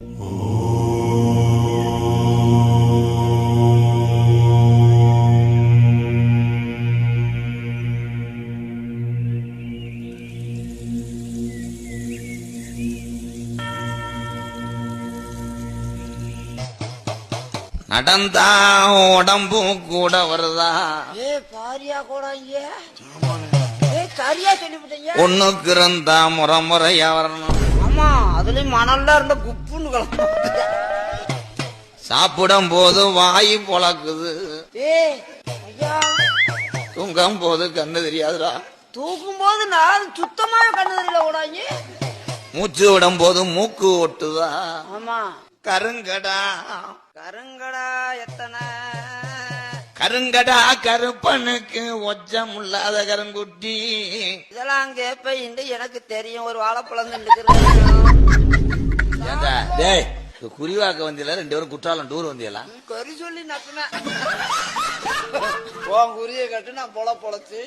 நடந்தா உடம்பு கூட வருதா? பாரியா கூட சரியா சொல்லிவிட்டீங்க. ஒண்ணுக்கு இருந்தா முறையா வரணும். ஆமா, அதுலயும் மணல்ல இருந்த குப்புன்னு கலந்து சாப்பிடும் போது வாய் பொழக்குது. ஐயா, தூங்கும் போது கண்ணு தெரியாதுடா. தூக்கும் போது நான் சுத்தமா கண்ணு தெரியல கூடாங்க. மூச்சு விடும் போது மூக்கு ஒட்டுதா? ஆமா. கருங்கடா எத்தனை கருங்கடா கருப்பனுக்கு ஒச்சம் இல்லாத கருங்குட்டி. இதெல்லாம் கேப்ப எனக்கு தெரியும். ஒரு வாழைப்பழம் குறிவாக்க வந்தியல, 2 பேரும் குற்றாலம் டூர் வந்தியலாம். கறி சொல்லி நக்குன குறிய கட்டு நான் பொழச்சு